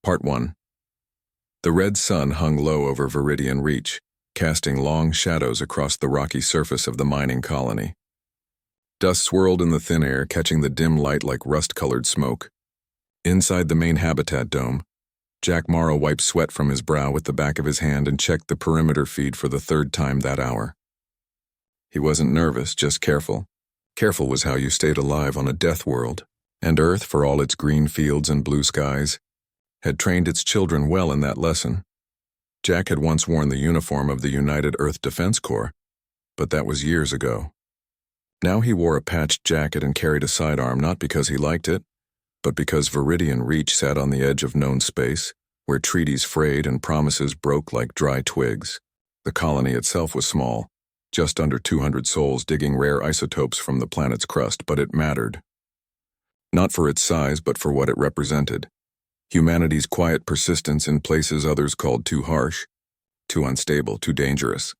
Part 1. The red sun hung low over Viridian Reach, casting long shadows across the rocky surface of the mining colony. Dust swirled in the thin air, catching the dim light like rust-colored smoke. Inside the main habitat dome, Jack Morrow wiped sweat from his brow with the back of his hand and checked the perimeter feed for the third time that hour. He wasn't nervous, just careful. Careful was how you stayed alive on a death world, and Earth, for all its green fields and blue skies, had trained its children well in that lesson. Jack had once worn the uniform of the United Earth Defense Corps, but that was years ago. Now he wore a patched jacket and carried a sidearm not because he liked it, but because Viridian Reach sat on the edge of known space, where treaties frayed and promises broke like dry twigs. The colony itself was small, just under 200 souls digging rare isotopes from the planet's crust, but it mattered. Not for its size, but for what it represented. Humanity's quiet persistence in places others called too harsh, too unstable, too dangerous.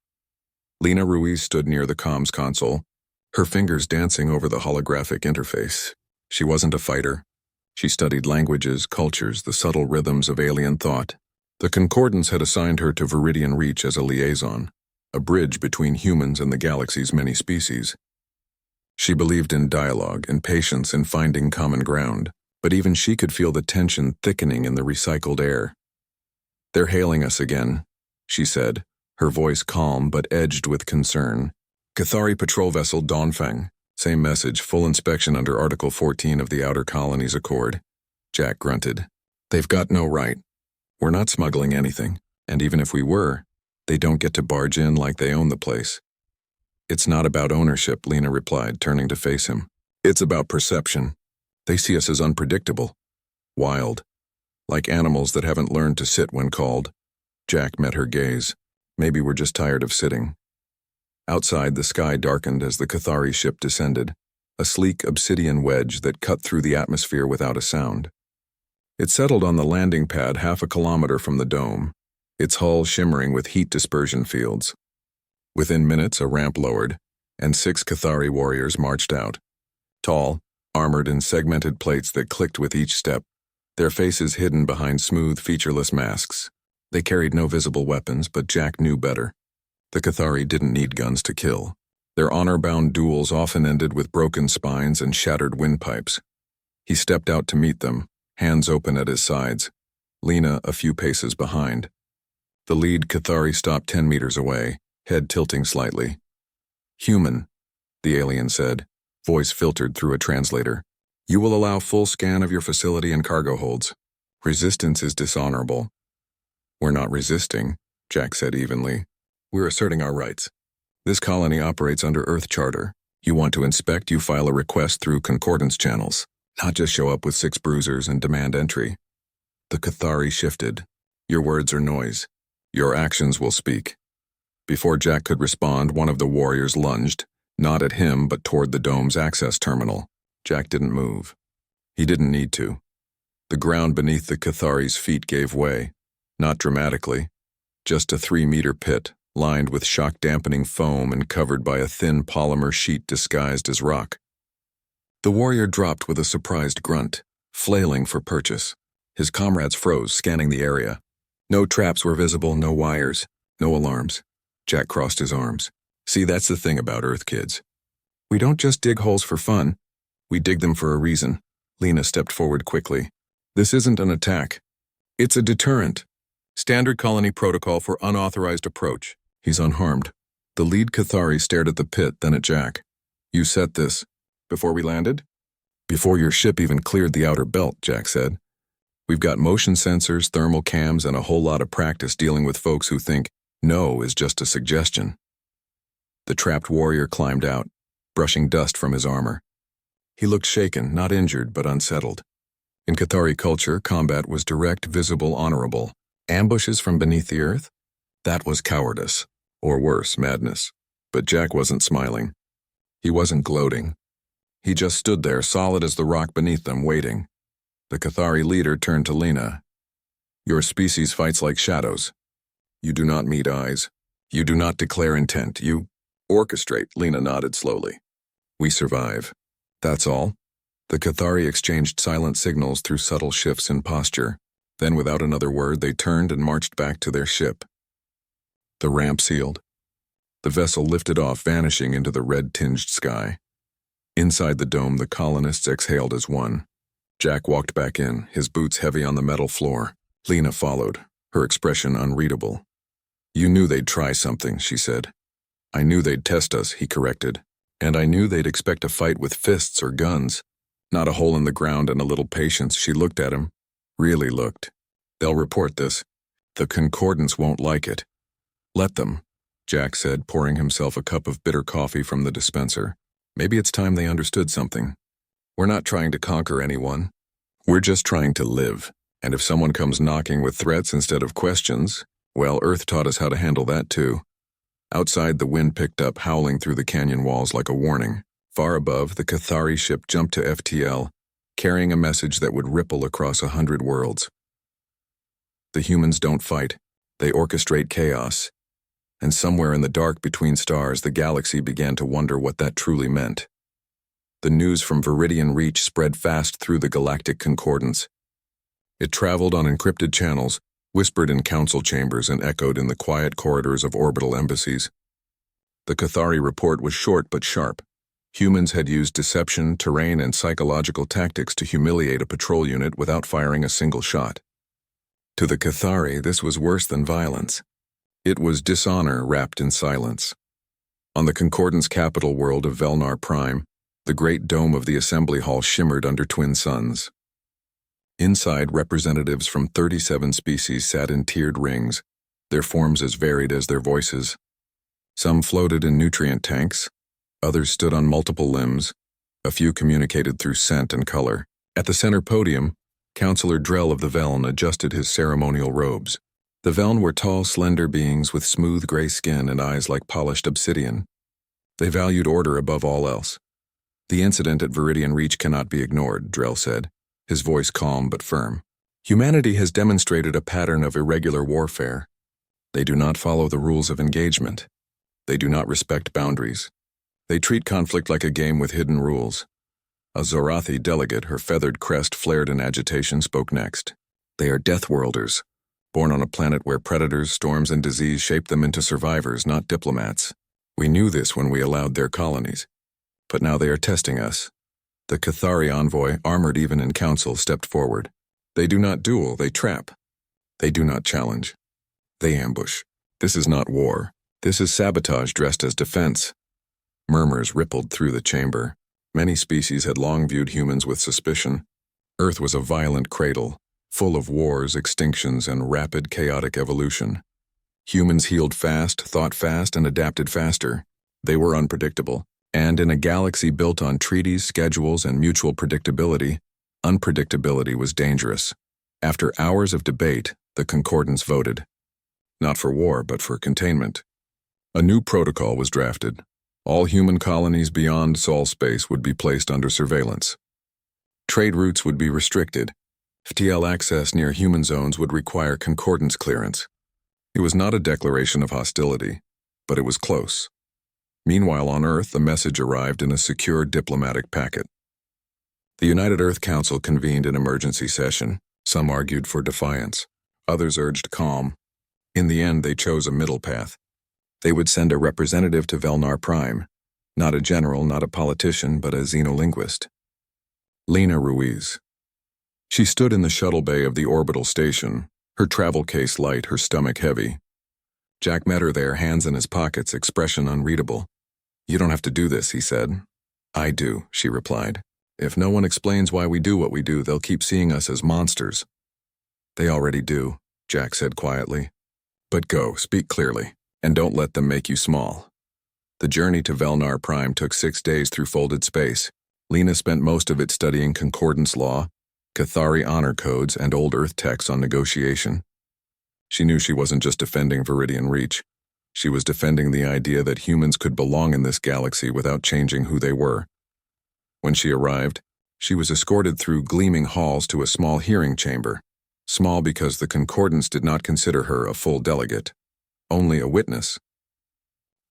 Lena Ruiz stood near the comms console, her fingers dancing over the holographic interface. She wasn't a fighter. She studied languages, cultures, the subtle rhythms of alien thought. The Concordance had assigned her to Viridian Reach as a liaison, a bridge between humans and the galaxy's many species. She believed in dialogue, in patience, in finding common ground. But even she could feel the tension thickening in the recycled air. "They're hailing us again," she said, her voice calm but edged with concern. "Cathari patrol vessel Dongfeng. Same message, full inspection under Article 14 of the Outer Colonies Accord." Jack grunted. "They've got no right. We're not smuggling anything, and even if we were, they don't get to barge in like they own the place." "It's not about ownership," Lena replied, turning to face him. "It's about perception. They see us as unpredictable, wild, like animals that haven't learned to sit when called." Jack met her gaze. "Maybe we're just tired of sitting." Outside, the sky darkened as the Cathari ship descended, a sleek obsidian wedge that cut through the atmosphere without a sound. It settled on the landing pad half a kilometer from the dome, its hull shimmering with heat dispersion fields. Within minutes, a ramp lowered, and 6 Cathari warriors marched out. Tall, armored in segmented plates that clicked with each step, their faces hidden behind smooth, featureless masks. They carried no visible weapons, but Jack knew better. The Cathari didn't need guns to kill. Their honor-bound duels often ended with broken spines and shattered windpipes. He stepped out to meet them, hands open at his sides, Lena a few paces behind. The lead Cathari stopped 10 meters away, head tilting slightly. "Human," the alien said, voice filtered through a translator. "You will allow full scan of your facility and cargo holds. Resistance is dishonorable." "We're not resisting," Jack said evenly. "We're asserting our rights. This colony operates under Earth Charter. You want to inspect, you file a request through Concordance channels, not just show up with 6 bruisers and demand entry." The Cathari shifted. "Your words are noise. Your actions will speak." Before Jack could respond, one of the warriors lunged, not at him, but toward the dome's access terminal. Jack didn't move. He didn't need to. The ground beneath the Cathari's feet gave way, not dramatically, just a 3-meter pit, lined with shock-dampening foam and covered by a thin polymer sheet disguised as rock. The warrior dropped with a surprised grunt, flailing for purchase. His comrades froze, scanning the area. No traps were visible, no wires, no alarms. Jack crossed his arms. "See, that's the thing about Earth kids. We don't just dig holes for fun. We dig them for a reason." Lena stepped forward quickly. "This isn't an attack. It's a deterrent. Standard colony protocol for unauthorized approach." "He's unharmed." The lead Cathari stared at the pit, then at Jack. "You set this before we landed?" "Before your ship even cleared the outer belt," Jack said. "We've got motion sensors, thermal cams, and a whole lot of practice dealing with folks who think no is just a suggestion." The trapped warrior climbed out, brushing dust from his armor. He looked shaken, not injured, but unsettled. In Cathari culture, combat was direct, visible, honorable. Ambushes from beneath the earth? That was cowardice, or worse, madness. But Jack wasn't smiling. He wasn't gloating. He just stood there, solid as the rock beneath them, waiting. The Cathari leader turned to Lena. "Your species fights like shadows. You do not meet eyes. You do not declare intent. You orchestrate." Lena nodded slowly. "We survive. That's all." The Cathari exchanged silent signals through subtle shifts in posture. Then, without another word, they turned and marched back to their ship. The ramp sealed. The vessel lifted off, vanishing into the red-tinged sky. Inside the dome, the colonists exhaled as one. Jack walked back in, his boots heavy on the metal floor. Lena followed, her expression unreadable. "You knew they'd try something," she said. "I knew they'd test us," he corrected. "And I knew they'd expect a fight with fists or guns. Not a hole in the ground and a little patience." She looked at him. Really looked. "They'll report this. The Concordance won't like it." "Let them," Jack said, pouring himself a cup of bitter coffee from the dispenser. "Maybe it's time they understood something. We're not trying to conquer anyone. We're just trying to live. And if someone comes knocking with threats instead of questions, well, Earth taught us how to handle that too." Outside, the wind picked up, howling through the canyon walls like a warning. Far above, the Cathari ship jumped to FTL, carrying a message that would ripple across 100 worlds. The humans don't fight. They orchestrate chaos. And somewhere in the dark between stars, the galaxy began to wonder what that truly meant. The news from Viridian Reach spread fast through the Galactic Concordance. It traveled on encrypted channels, whispered in council chambers, and echoed in the quiet corridors of orbital embassies. The Cathari report was short but sharp. Humans had used deception, terrain, and psychological tactics to humiliate a patrol unit without firing a single shot. To the Cathari, this was worse than violence. It was dishonor wrapped in silence. On the Concordance capital world of Velnar Prime, the great dome of the assembly hall shimmered under twin suns. Inside, representatives from 37 species sat in tiered rings, their forms as varied as their voices. Some floated in nutrient tanks, others stood on multiple limbs, a few communicated through scent and color. At the center podium, Councillor Drell of the Veln adjusted his ceremonial robes. The Veln were tall, slender beings with smooth gray skin and eyes like polished obsidian. They valued order above all else. "The incident at Viridian Reach cannot be ignored," Drell said, his voice calm but firm. "Humanity has demonstrated a pattern of irregular warfare. They do not follow the rules of engagement. They do not respect boundaries. They treat conflict like a game with hidden rules." A Zorathi delegate, her feathered crest flared in agitation, spoke next. "They are Deathworlders, born on a planet where predators, storms, and disease shape them into survivors, not diplomats. We knew this when we allowed their colonies. But now they are testing us." The Cathari envoy, armored even in council, stepped forward. "They do not duel, they trap. They do not challenge. They ambush. This is not war. This is sabotage dressed as defense." Murmurs rippled through the chamber. Many species had long viewed humans with suspicion. Earth was a violent cradle, full of wars, extinctions, and rapid, chaotic evolution. Humans healed fast, thought fast, and adapted faster. They were unpredictable. And in a galaxy built on treaties, schedules, and mutual predictability, unpredictability was dangerous. After hours of debate, the Concordance voted. Not for war, but for containment. A new protocol was drafted. All human colonies beyond Sol space would be placed under surveillance. Trade routes would be restricted. FTL access near human zones would require Concordance clearance. It was not a declaration of hostility, but it was close. Meanwhile, on Earth, the message arrived in a secure diplomatic packet. The United Earth Council convened an emergency session. Some argued for defiance. Others urged calm. In the end, they chose a middle path. They would send a representative to Velnar Prime. Not a general, not a politician, but a xenolinguist. Lena Ruiz. She stood in the shuttle bay of the orbital station, her travel case light, her stomach heavy. Jack met her there, hands in his pockets, expression unreadable. "You don't have to do this," he said. "I do," she replied. "If no one explains why we do what we do, they'll keep seeing us as monsters." "They already do," Jack said quietly. "But go, speak clearly, and don't let them make you small." The journey to Velnar Prime took 6 days through folded space. Lena spent most of it studying Concordance law, Cathari honor codes, and old Earth texts on negotiation. She knew she wasn't just defending Viridian Reach. She was defending the idea that humans could belong in this galaxy without changing who they were. When she arrived, she was escorted through gleaming halls to a small hearing chamber. Small because the Concordance did not consider her a full delegate, only a witness.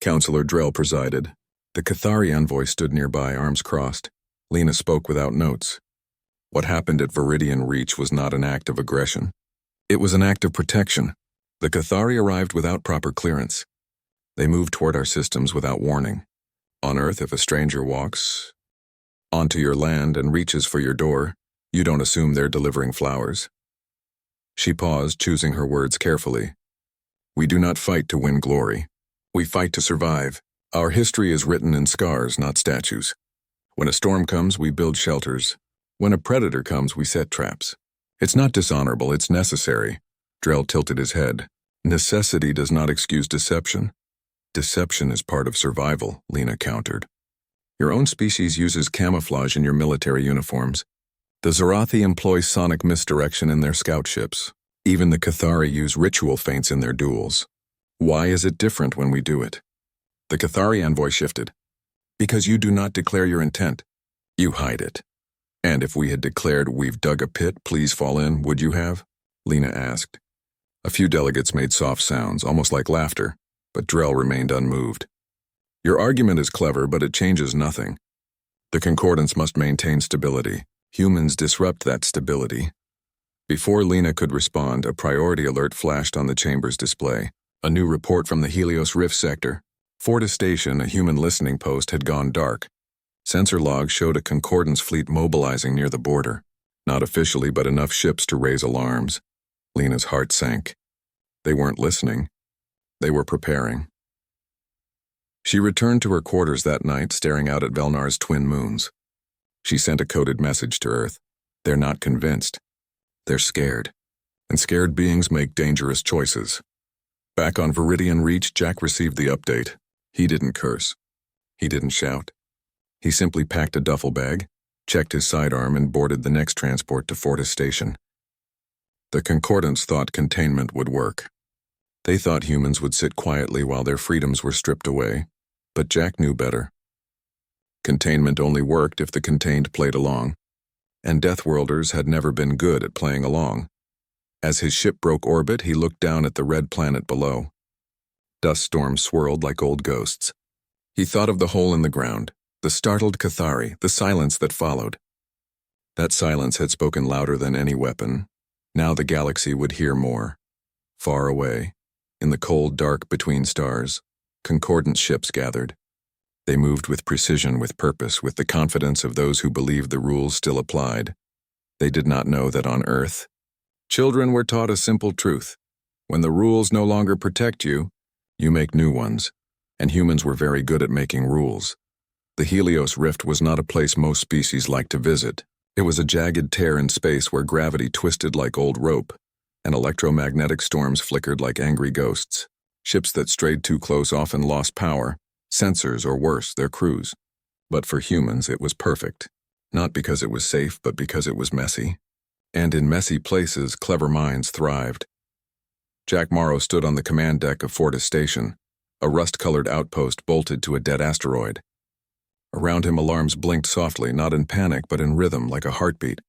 Councillor Drell presided. The Cathari envoy stood nearby, arms crossed. Lena spoke without notes. What happened at Viridian Reach was not an act of aggression. It was an act of protection. The Cathari arrived without proper clearance. They moved toward our systems without warning. On Earth, if a stranger walks onto your land and reaches for your door, you don't assume they're delivering flowers. She paused, choosing her words carefully. We do not fight to win glory. We fight to survive. Our history is written in scars, not statues. When a storm comes, we build shelters. When a predator comes, we set traps. It's not dishonorable, it's necessary. Drell tilted his head. Necessity does not excuse deception. Deception is part of survival, Lena countered. Your own species uses camouflage in your military uniforms. The Zarathi employ sonic misdirection in their scout ships. Even the Cathari use ritual feints in their duels. Why is it different when we do it? The Cathari envoy shifted. Because you do not declare your intent. You hide it. And if we had declared we've dug a pit, please fall in, would you have? Lena asked. A few delegates made soft sounds, almost like laughter, but Drell remained unmoved. Your argument is clever, but it changes nothing. The concordance must maintain stability. Humans disrupt that stability. Before Lena could respond, a priority alert flashed on the chamber's display. A new report from the Helios Rift sector. Fortis Station, a human listening post, had gone dark. Sensor logs showed a concordance fleet mobilizing near the border. Not officially, but enough ships to raise alarms. Lena's heart sank. They weren't listening. They were preparing. She returned to her quarters that night, staring out at Velnar's twin moons. She sent a coded message to Earth. They're not convinced. They're scared. And scared beings make dangerous choices. Back on Viridian Reach, Jack received the update. He didn't curse. He didn't shout. He simply packed a duffel bag, checked his sidearm, and boarded the next transport to Fortis Station. The Concordance thought containment would work. They thought humans would sit quietly while their freedoms were stripped away, but Jack knew better. Containment only worked if the contained played along, and Deathworlders had never been good at playing along. As his ship broke orbit, he looked down at the red planet below. Dust storms swirled like old ghosts. He thought of the hole in the ground, the startled Cathari, the silence that followed. That silence had spoken louder than any weapon. Now the galaxy would hear more. Far away, in the cold dark between stars, concordant ships gathered. They moved with precision, with purpose, with the confidence of those who believed the rules still applied. They did not know that on Earth, children were taught a simple truth. When the rules no longer protect you, you make new ones, and humans were very good at making rules. The Helios Rift was not a place most species like to visit. It was a jagged tear in space where gravity twisted like old rope, and electromagnetic storms flickered like angry ghosts. Ships that strayed too close often lost power, sensors, or worse, their crews. But for humans, it was perfect. Not because it was safe, but because it was messy. And in messy places, clever minds thrived. Jack Morrow stood on the command deck of Fortis Station, a rust-colored outpost bolted to a dead asteroid. Around him, alarms blinked softly, not in panic, but in rhythm, like a heartbeat.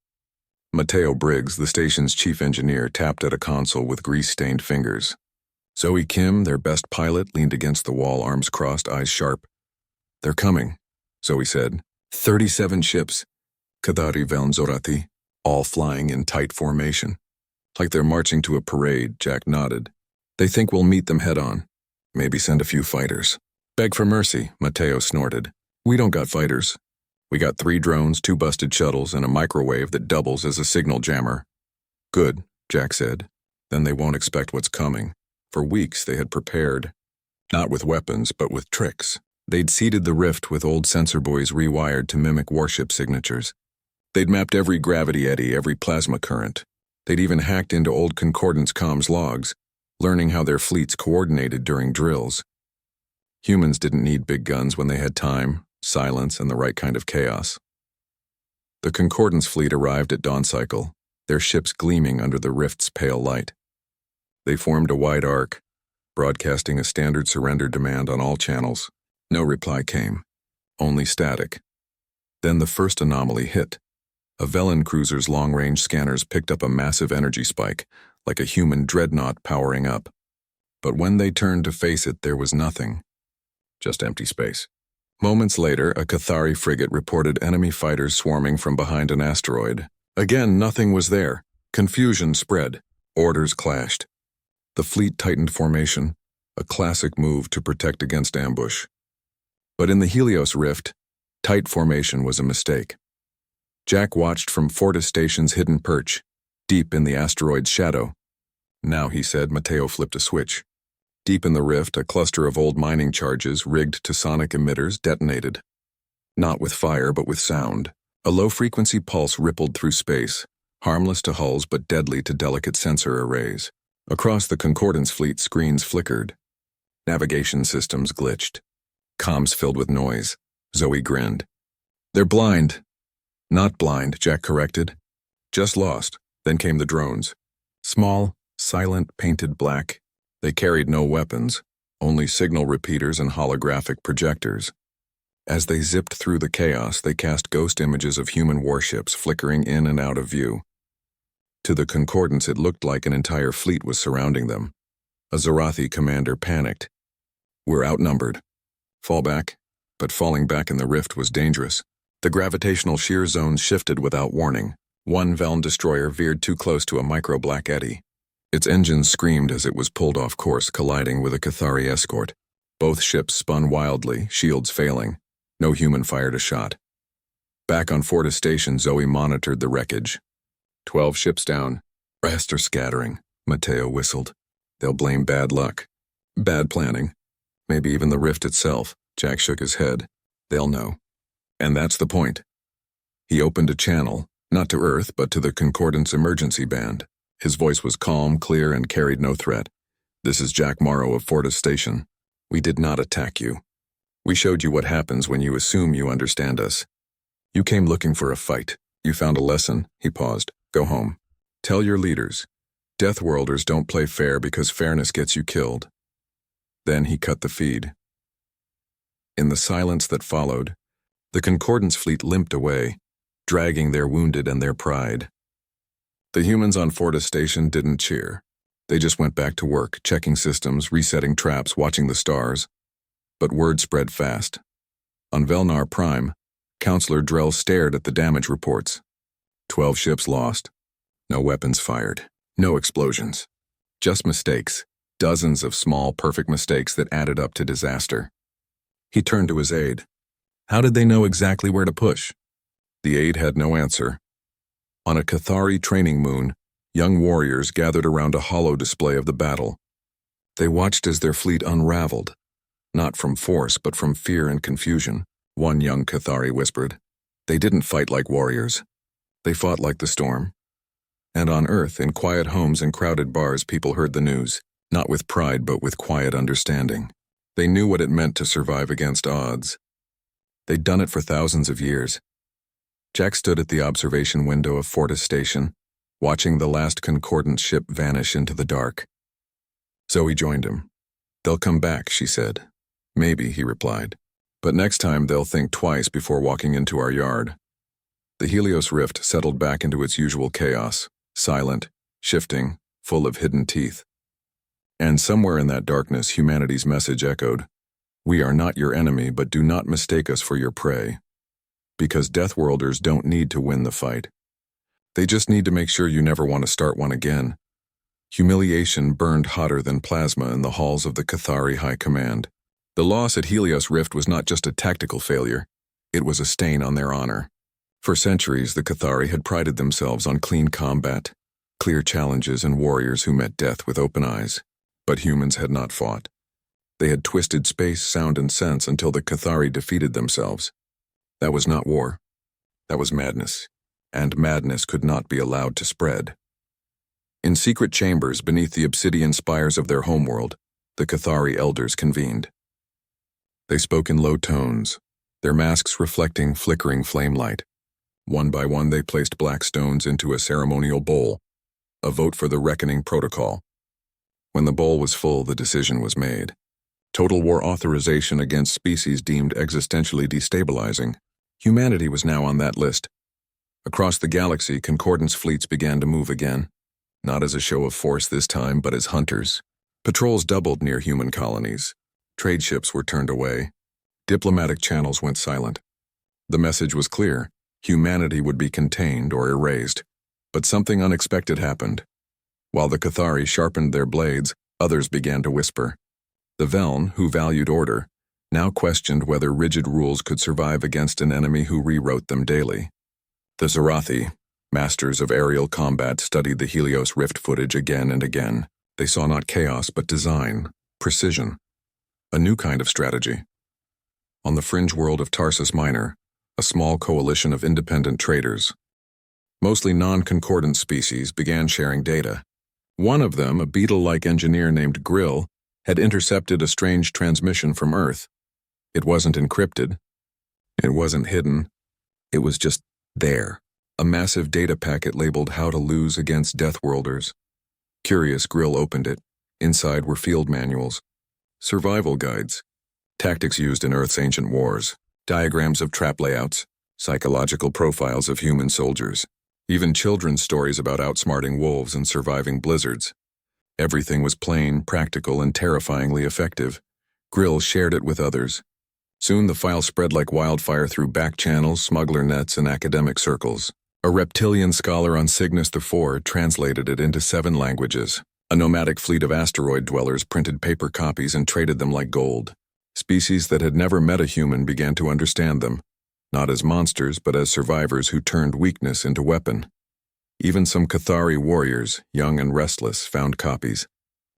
Mateo Briggs, the station's chief engineer, tapped at a console with grease-stained fingers. Zoe Kim, their best pilot, leaned against the wall, arms crossed, eyes sharp. They're coming, Zoe said. 37 ships, Kadari Velnzorati, all flying in tight formation. Like they're marching to a parade, Jack nodded. They think we'll meet them head-on. Maybe send a few fighters. Beg for mercy, Mateo snorted. We don't got fighters. We got 3 drones, 2 busted shuttles, and a microwave that doubles as a signal jammer. Good, Jack said. Then they won't expect what's coming. For weeks they had prepared. Not with weapons, but with tricks. They'd seeded the rift with old sensor buoys rewired to mimic warship signatures. They'd mapped every gravity eddy, every plasma current. They'd even hacked into old Concordance comms logs, learning how their fleets coordinated during drills. Humans didn't need big guns when they had time, silence, and the right kind of chaos. The Concordance fleet arrived at dawn cycle, their ships gleaming under the rift's pale light. They formed a wide arc, broadcasting a standard surrender demand on all channels. No reply came, only static. Then the first anomaly hit. A Velen cruiser's long-range scanners picked up a massive energy spike, like a human dreadnought powering up. But when they turned to face it, there was nothing. Just empty space. Moments later, a Cathari frigate reported enemy fighters swarming from behind an asteroid. Again, nothing was there. Confusion spread. Orders clashed. The fleet tightened formation, a classic move to protect against ambush. But in the Helios rift, tight formation was a mistake. Jack watched from Fortis Station's hidden perch, deep in the asteroid's shadow. Now, he said. Matteo flipped a switch. Deep in the rift, a cluster of old mining charges rigged to sonic emitters detonated. Not with fire, but with sound. A low-frequency pulse rippled through space, harmless to hulls but deadly to delicate sensor arrays. Across the Concordance fleet, screens flickered. Navigation systems glitched. Comms filled with noise. Zoe grinned. "They're blind." "Not blind," Jack corrected. "Just lost." Then came the drones. Small, silent, painted black. They carried no weapons, only signal repeaters and holographic projectors. As they zipped through the chaos, they cast ghost images of human warships flickering in and out of view. To the Concordance, it looked like an entire fleet was surrounding them. A Zarathi commander panicked. "We're outnumbered. Fall back." But falling back in the rift was dangerous. The gravitational shear zones shifted without warning. One Veln destroyer veered too close to a micro-black eddy. Its engines screamed as it was pulled off course, colliding with a Cathari escort. Both ships spun wildly, shields failing. No human fired a shot. Back on Fortis Station, Zoe monitored the wreckage. 12 ships down. Rest are scattering, Matteo whistled. They'll blame bad luck. Bad planning. Maybe even the rift itself. Jack shook his head. They'll know. And that's the point. He opened a channel, not to Earth, but to the Concordance emergency band. His voice was calm, clear, and carried no threat. "This is Jack Morrow of Fortis Station. We did not attack you. We showed you what happens when you assume you understand us. You came looking for a fight. You found a lesson." He paused. "Go home. Tell your leaders. Deathworlders don't play fair because fairness gets you killed." Then he cut the feed. In the silence that followed, the Concordance fleet limped away, dragging their wounded and their pride. The humans on Fortis Station didn't cheer. They just went back to work, checking systems, resetting traps, watching the stars. But word spread fast. On Velnar Prime, Counselor Drell stared at the damage reports. 12 ships lost. No weapons fired. No explosions. Just mistakes. Dozens of small, perfect mistakes that added up to disaster. He turned to his aide. How did they know exactly where to push? The aide had no answer. On a Cathari training moon, young warriors gathered around a hollow display of the battle. They watched as their fleet unraveled, not from force but from fear and confusion. One young Cathari whispered. They didn't fight like warriors. They fought like the storm. And on Earth, in quiet homes and crowded bars, people heard the news, not with pride but with quiet understanding. They knew what it meant to survive against odds. They'd done it for thousands of years. Jack stood at the observation window of Fortis Station, watching the last Concordance ship vanish into the dark. Zoe joined him. They'll come back, she said. Maybe, he replied. But next time they'll think twice before walking into our yard. The Helios rift settled back into its usual chaos, silent, shifting, full of hidden teeth. And somewhere in that darkness, humanity's message echoed. We are not your enemy, but do not mistake us for your prey. Because Deathworlders don't need to win the fight. They just need to make sure you never want to start one again. Humiliation burned hotter than plasma in the halls of the Cathari High Command. The loss at Helios Rift was not just a tactical failure. It was a stain on their honor. For centuries, the Cathari had prided themselves on clean combat, clear challenges, and warriors who met death with open eyes. But humans had not fought. They had twisted space, sound, and sense until the Cathari defeated themselves. That was not war. That was madness. And madness could not be allowed to spread. In secret chambers beneath the obsidian spires of their homeworld, the Cathari elders convened. They spoke in low tones, their masks reflecting flickering flame light. One by one they placed black stones into a ceremonial bowl, a vote for the reckoning protocol. When the bowl was full, the decision was made. Total war authorization against species deemed existentially destabilizing. Humanity was now on that list. Across the galaxy, Concordance fleets began to move again, not as a show of force this time, but as hunters. Patrols doubled near human colonies. Trade ships were turned away. Diplomatic channels went silent. The message was clear. Humanity would be contained or erased. But something unexpected happened. While the Cathari sharpened their blades, others began to whisper. The Veln, who valued order, now questioned whether rigid rules could survive against an enemy who rewrote them daily. The Zarathi, masters of aerial combat, studied the Helios Rift footage again and again. They saw not chaos but design, precision, a new kind of strategy. On the fringe world of Tarsus Minor, a small coalition of independent traders, mostly non-concordant species, began sharing data. One of them, a beetle-like engineer named Grill, had intercepted a strange transmission from Earth. It wasn't encrypted. It wasn't hidden. It was just there. A massive data packet labeled "How to Lose Against Deathworlders." Curious, Grill opened it. Inside were field manuals, survival guides, tactics used in Earth's ancient wars, diagrams of trap layouts, psychological profiles of human soldiers, even children's stories about outsmarting wolves and surviving blizzards. Everything was plain, practical, and terrifyingly effective. Grill shared it with others. Soon the file spread like wildfire through back channels, smuggler nets, and academic circles. A reptilian scholar on Cygnus IV translated it into 7 languages. A nomadic fleet of asteroid dwellers printed paper copies and traded them like gold. Species that had never met a human began to understand them, not as monsters but as survivors who turned weakness into weapon. Even some Cathari warriors, young and restless, found copies.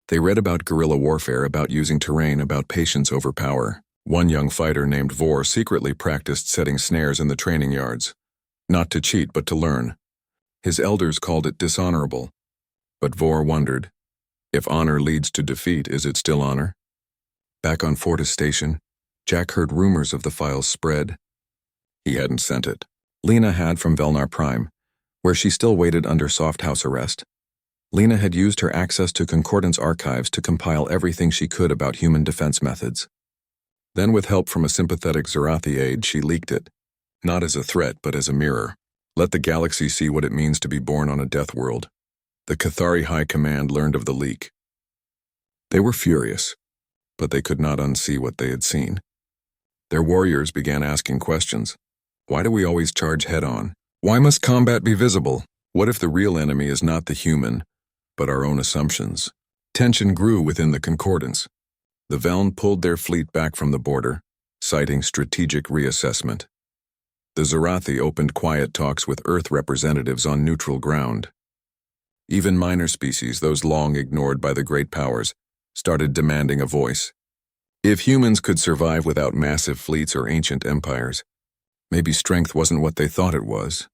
They read about guerrilla warfare, about using terrain, about patience over power. One young fighter named Vor secretly practiced setting snares in the training yards. Not to cheat, but to learn. His elders called it dishonorable. But Vor wondered, if honor leads to defeat, is it still honor? Back on Fortis Station, Jack heard rumors of the file's spread. He hadn't sent it. Lena had from Velnar Prime, where she still waited under soft house arrest. Lena had used her access to Concordance archives to compile everything she could about human defense methods. Then, with help from a sympathetic Zarathi aide, she leaked it. Not as a threat, but as a mirror. Let the galaxy see what it means to be born on a death world. The Cathari High Command learned of the leak. They were furious, but they could not unsee what they had seen. Their warriors began asking questions. Why do we always charge head-on? Why must combat be visible? What if the real enemy is not the human, but our own assumptions? Tension grew within the Concordance. The Veln pulled their fleet back from the border, citing strategic reassessment. The Zarathi opened quiet talks with Earth representatives on neutral ground. Even minor species, those long ignored by the great powers, started demanding a voice. If humans could survive without massive fleets or ancient empires, maybe strength wasn't what they thought it was.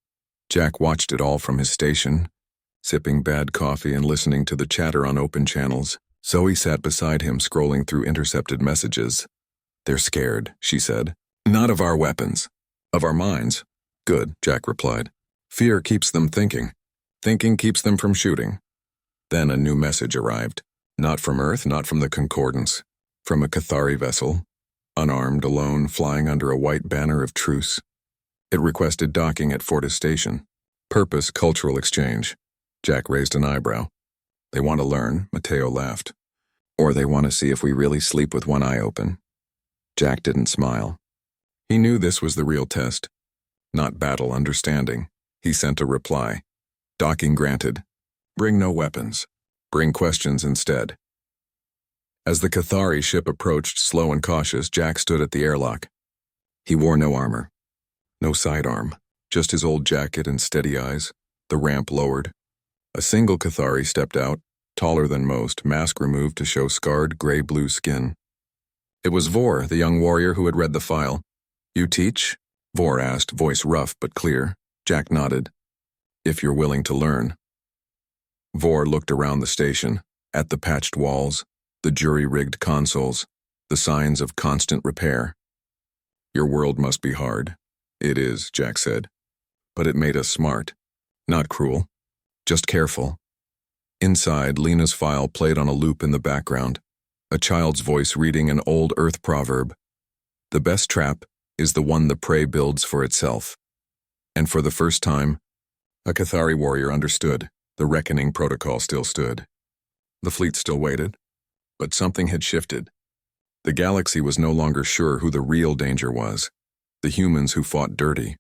Jack watched it all from his station, sipping bad coffee and listening to the chatter on open channels. Zoe sat beside him, scrolling through intercepted messages. They're scared, she said. Not of our weapons. Of our minds. Good, Jack replied. Fear keeps them thinking. Thinking keeps them from shooting. Then a new message arrived. Not from Earth, not from the Concordance. From a Cathari vessel. Unarmed, alone, flying under a white banner of truce. It requested docking at Fortis Station. Purpose, cultural exchange. Jack raised an eyebrow. They want to learn, Mateo laughed. Or they want to see if we really sleep with one eye open. Jack didn't smile. He knew this was the real test. Not battle, understanding. He sent a reply. Docking granted. Bring no weapons. Bring questions instead. As the Cathari ship approached, slow and cautious, Jack stood at the airlock. He wore no armor. No sidearm. Just his old jacket and steady eyes. The ramp lowered. A single Cathari stepped out, taller than most, mask removed to show scarred gray-blue skin. It was Vor, the young warrior who had read the file. You teach? Vor asked, voice rough but clear. Jack nodded. If you're willing to learn. Vor looked around the station, at the patched walls, the jury-rigged consoles, the signs of constant repair. Your world must be hard. It is, Jack said. But it made us smart. Not cruel. Just careful. Inside, Lena's file played on a loop in the background, a child's voice reading an old Earth proverb. The best trap is the one the prey builds for itself. And for the first time, a Cathari warrior understood. The reckoning protocol still stood. The fleet still waited, but something had shifted. The galaxy was no longer sure who the real danger was, the humans who fought dirty,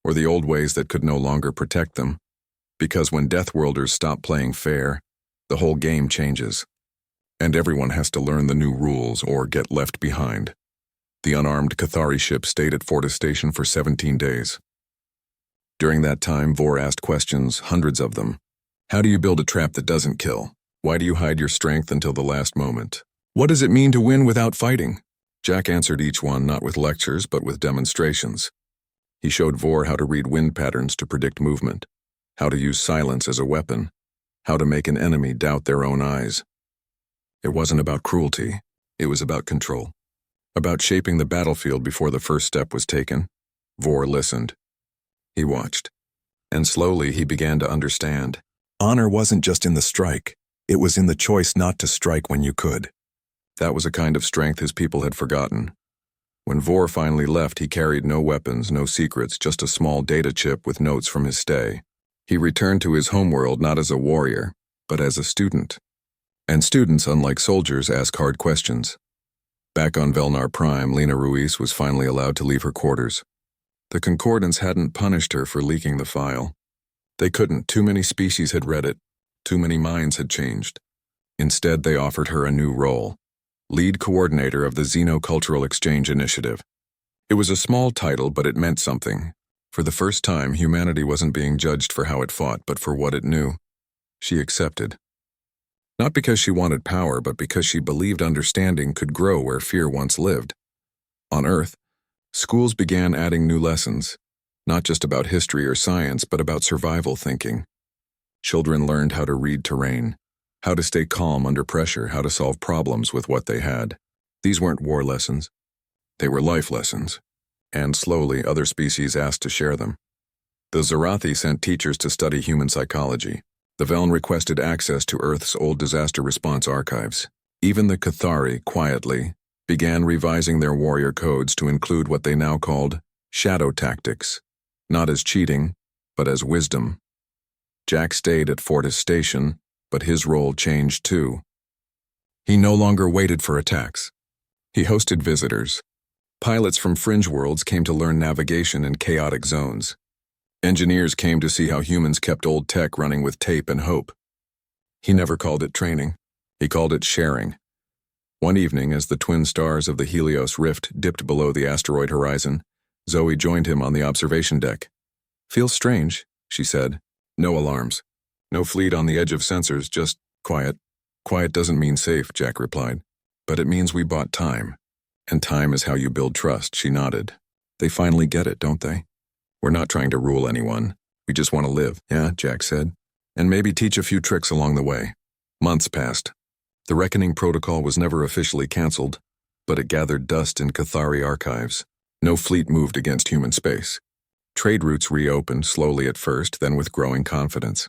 or the old ways that could no longer protect them. Because when Deathworlders stopped playing fair, The whole game changes. And everyone has to learn the new rules or get left behind. The unarmed Cathari ship stayed at Fortis Station for 17 days. During that time, Vor asked questions, hundreds of them. How do you build a trap that doesn't kill? Why do you hide your strength until the last moment? What does it mean to win without fighting? Jack answered each one not with lectures but with demonstrations. He showed Vor how to read wind patterns to predict movement, how to use silence as a weapon, how to make an enemy doubt their own eyes. It wasn't about cruelty, it was about control. About shaping the battlefield before the first step was taken. Vor listened. He watched. And slowly he began to understand. Honor wasn't just in the strike, it was in the choice not to strike when you could. That was a kind of strength his people had forgotten. When Vor finally left, he carried no weapons, no secrets, just a small data chip with notes from his stay. He returned to his homeworld not as a warrior, but as a student. And students, unlike soldiers, ask hard questions. Back on Velnar Prime, Lena Ruiz was finally allowed to leave her quarters. The Concordance hadn't punished her for leaking the file. They couldn't. Too many species had read it. Too many minds had changed. Instead, they offered her a new role. Lead coordinator of the Xenocultural Exchange Initiative. It was a small title, but it meant something. For the first time, humanity wasn't being judged for how it fought, but for what it knew. She accepted. Not because she wanted power, but because she believed understanding could grow where fear once lived. On Earth, schools began adding new lessons, not just about history or science, but about survival thinking. Children learned how to read terrain, how to stay calm under pressure, how to solve problems with what they had. These weren't war lessons. They were life lessons. And slowly, other species asked to share them. The Zarathi sent teachers to study human psychology. The Veln requested access to Earth's old disaster response archives. Even the Cathari, quietly, began revising their warrior codes to include what they now called shadow tactics, not as cheating, but as wisdom. Jack stayed at Fortis Station, but his role changed too. He no longer waited for attacks. He hosted visitors. Pilots from fringe worlds came to learn navigation in chaotic zones. Engineers came to see how humans kept old tech running with tape and hope. He never called it training. He called it sharing. One evening, as the twin stars of the Helios Rift dipped below the asteroid horizon, Zoe joined him on the observation deck. "Feels strange," she said. "No alarms. No fleet on the edge of sensors, just quiet." "Quiet doesn't mean safe," Jack replied. "But it means we bought time. And time is how you build trust," she nodded. "They finally get it, don't they? We're not trying to rule anyone. We just want to live." "Yeah," Jack said. "And maybe teach a few tricks along the way." Months passed. The Reckoning Protocol was never officially cancelled, but it gathered dust in Cathari archives. No fleet moved against human space. Trade routes reopened, slowly at first, then with growing confidence.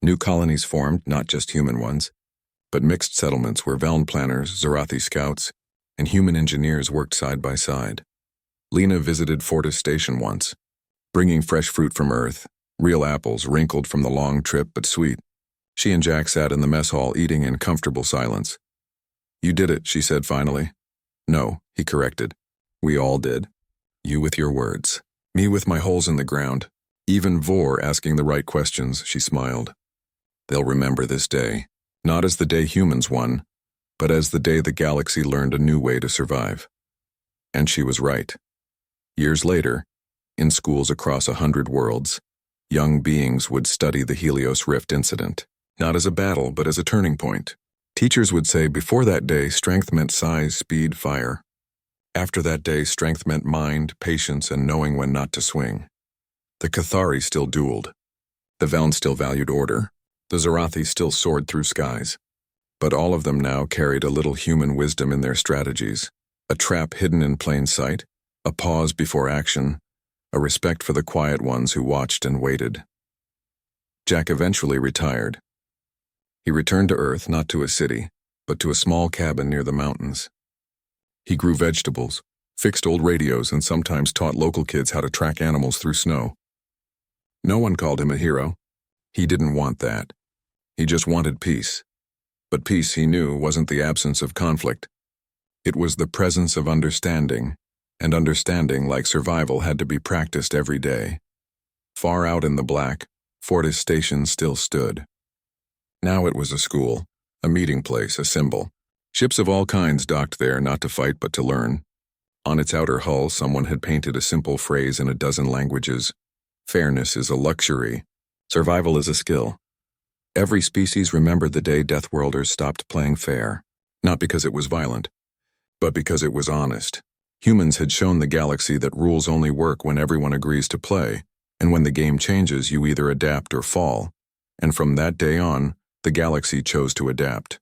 New colonies formed, not just human ones, but mixed settlements where Veln planners, Zarathi scouts, and human engineers worked side by side. Lena visited Fortis Station once, bringing fresh fruit from Earth, real apples wrinkled from the long trip but sweet. She and Jack sat in the mess hall eating in comfortable silence. "You did it," she said finally. "No," he corrected. "We all did. You with your words. Me with my holes in the ground. Even Vor asking the right questions," she smiled. "They'll remember this day, not as the day humans won, but as the day the galaxy learned a new way to survive." And she was right. Years later, in schools across 100 worlds, young beings would study the Helios Rift incident, not as a battle, but as a turning point. Teachers would say before that day, strength meant size, speed, fire. After that day, strength meant mind, patience, and knowing when not to swing. The Cathari still dueled. The Veln still valued order. The Zarathi still soared through skies. But all of them now carried a little human wisdom in their strategies. A trap hidden in plain sight, a pause before action, a respect for the quiet ones who watched and waited. Jack eventually retired. He returned to Earth, not to a city, but to a small cabin near the mountains. He grew vegetables, fixed old radios, and sometimes taught local kids how to track animals through snow. No one called him a hero. He didn't want that. He just wanted peace. But peace, he knew, wasn't the absence of conflict. It was the presence of understanding, and understanding, like survival, had to be practiced every day. Far out in the black, Fortis Station still stood. Now it was a school, a meeting place, a symbol. Ships of all kinds docked there not to fight but to learn. On its outer hull, someone had painted a simple phrase in a dozen languages. Fairness is a luxury. Survival is a skill. Every species remembered the day Deathworlders stopped playing fair, not because it was violent, but because it was honest. Humans had shown the galaxy that rules only work when everyone agrees to play, and when the game changes, you either adapt or fall. And from that day on, the galaxy chose to adapt.